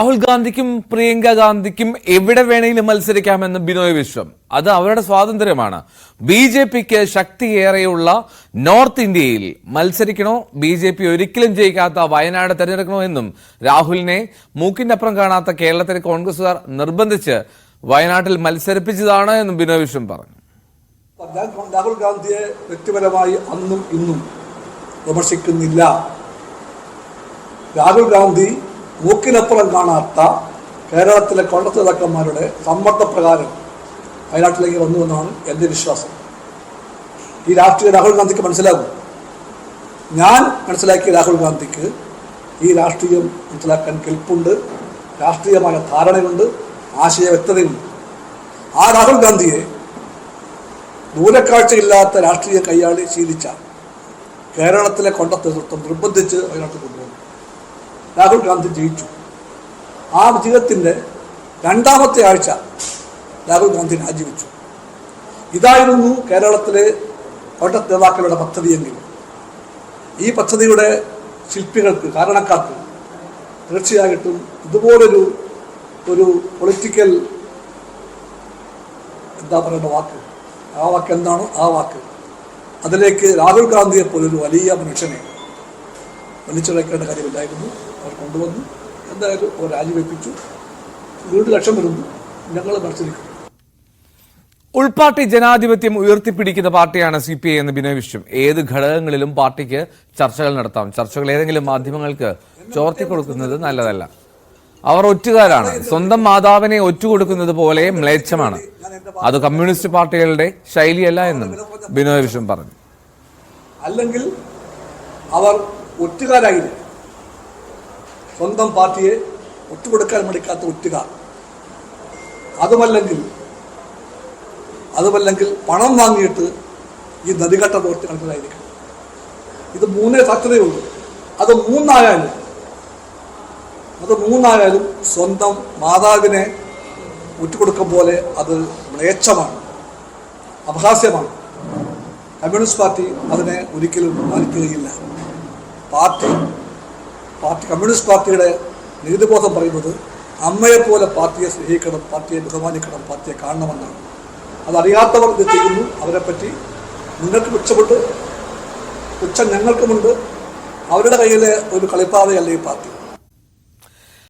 രാഹുൽ ഗാന്ധിക്കും പ്രിയങ്ക ഗാന്ധിക്കും എവിടെ വേണമെങ്കിലും മത്സരിക്കാമെന്ന് ബിനോയ് വിശ്വം. അത് അവരുടെ സ്വാതന്ത്ര്യമാണ്. ബി.ജെ.പിക്ക് ശക്തിയേറെയുള്ള നോർത്ത് ഇന്ത്യയിൽ മത്സരിക്കണോ, ബി.ജെ.പി ഒരിക്കലും ജയിക്കാത്ത വയനാട് തെരഞ്ഞെടുക്കണോ എന്നും രാഹുലിനെ മൂക്കിനപ്പുറം കാണാത്ത കേരളത്തിലെ കോൺഗ്രസുകാർ നിർബന്ധിച്ച് വയനാട്ടിൽ മത്സരിപ്പിച്ചതാണ് എന്നും ബിനോയ് വിശ്വം പറഞ്ഞു. രാഹുൽ ഗാന്ധിയെ വ്യക്തിപരമായി അന്നും ഇന്നും വിമർശിക്കുന്നില്ല. രാഹുൽ ഗാന്ധി മൂക്കിനപ്പുറം കാണാത്ത കേരളത്തിലെ കോൺഗ്രസ് നേതാക്കന്മാരുടെ സമ്മർദ്ദപ്രകാരം വയനാട്ടിലേക്ക് വന്നുവെന്നാണ് എൻ്റെ വിശ്വാസം. ഈ രാഷ്ട്രീയം രാഹുൽ ഗാന്ധിക്ക് മനസ്സിലാകും. ഞാൻ മനസ്സിലാക്കിയ രാഹുൽ ഗാന്ധിക്ക് ഈ രാഷ്ട്രീയം മനസ്സിലാക്കാൻ കെൽപ്പുണ്ട്, രാഷ്ട്രീയമായ ധാരണയുണ്ട്, ആശയ വ്യക്തതയുണ്ട്. ആ രാഹുൽ ഗാന്ധിയെ ദൂരക്കാഴ്ചയില്ലാത്ത രാഷ്ട്രീയ കൈയാളി ശീലിച്ച കേരളത്തിലെ കോൺഗ്രസ് നേതൃത്വം നിർബന്ധിച്ച് വയനാട്ടിൽ കൊണ്ടുവന്നു. രാഹുൽ ഗാന്ധി ജയിച്ചു. ആ വിജയത്തിൻ്റെ രണ്ടാമത്തെ ആഴ്ച രാഹുൽ ഗാന്ധി രാജിവെച്ചു. ഇതായിരുന്നു കേരളത്തിലെ കോൺഗ്രസ് നേതാക്കളുടെ പദ്ധതിയെങ്കിൽ ഈ പദ്ധതിയുടെ ശില്പികൾക്ക്, കാരണക്കാർക്ക് തീർച്ചയായിട്ടും ഇതുപോലൊരു പൊളിറ്റിക്കൽ എന്താ പറയേണ്ട വാക്ക്, ആ വാക്ക് എന്താണോ ആ വാക്ക്, അതിലേക്ക് രാഹുൽ ഗാന്ധിയെ പോലൊരു വലിയ മനുഷ്യനെ വലിച്ചിഴക്കേണ്ട കാര്യമില്ലായിരുന്നു. അവർ കൊണ്ടുവന്നു. എന്തായാലും അവർ രാജിവെപ്പിച്ചു. വീണ്ടും ലക്ഷം വരുന്നു. ഞങ്ങൾ മത്സരിക്കും. ഉൾപാർട്ടി ജനാധിപത്യം ഉയർത്തിപ്പിടിക്കുന്ന പാർട്ടിയാണ് CPI എന്ന് ബിനോയ് വിശ്വം. ഏത് ഘടകങ്ങളിലും പാർട്ടിക്ക് ചർച്ചകൾ നടത്താം. ചർച്ചകൾ ഏതെങ്കിലും മാധ്യമങ്ങൾക്ക് ചോർത്തിക്കൊടുക്കുന്നത് നല്ലതല്ല. അവർ ഒറ്റുകാരാണ്. സ്വന്തം മാതാവിനെ ഒറ്റുകൊടുക്കുന്നത് പോലെ മ്ലേച്ഛമാണ്. അത് കമ്മ്യൂണിസ്റ്റ് പാർട്ടികളുടെ ശൈലിയല്ല എന്നും ബിനോയ് വിശ്വം പറഞ്ഞു. അല്ലെങ്കിൽ അവർ ഒറ്റുകാരായില്ല. സ്വന്തം പാർട്ടിയെ ഒറ്റുകൊടുക്കാൻ മടിക്കാത്ത ഒറ്റുകാർ. അതുമല്ലെങ്കിൽ പണം വാങ്ങിയിട്ട് ഈ നദികെട്ട പ്രവൃത്തി നടത്തുന്നതായിരിക്കും. ഇത് മൂന്നേ സാധ്യതയുള്ളൂ. അത് മൂന്നായാലും സ്വന്തം മാതാവിനെ ഒറ്റുകൊടുക്കും പോലെ അത് മ്ലേച്ഛമാണ്, അപഹാസ്യമാണ്. കമ്മ്യൂണിസ്റ്റ് പാർട്ടി അതിനെ ഒരിക്കലും മാനിക്കുകയില്ല. കമ്മ്യൂണിസ്റ്റ് പാർട്ടിയുടെ നീതിബോധം പറയുന്നത് അമ്മയെപ്പോലെ പാർട്ടിയെ സ്നേഹിക്കണം, പാർട്ടിയെ ബഹുമാനിക്കണം, പാർട്ടിയെ കാണണമെന്നാണ്. അതറിയാത്തവർ ഇത് ചെയ്യുന്നു. അവരെപ്പറ്റി നിങ്ങൾക്ക് പുച്ഛമുണ്ട്, പുച്ഛം ഞങ്ങൾക്കുമുണ്ട്. അവരുടെ കയ്യിലെ ഒരു കളിപ്പാവയല്ല ഈ പാർട്ടി.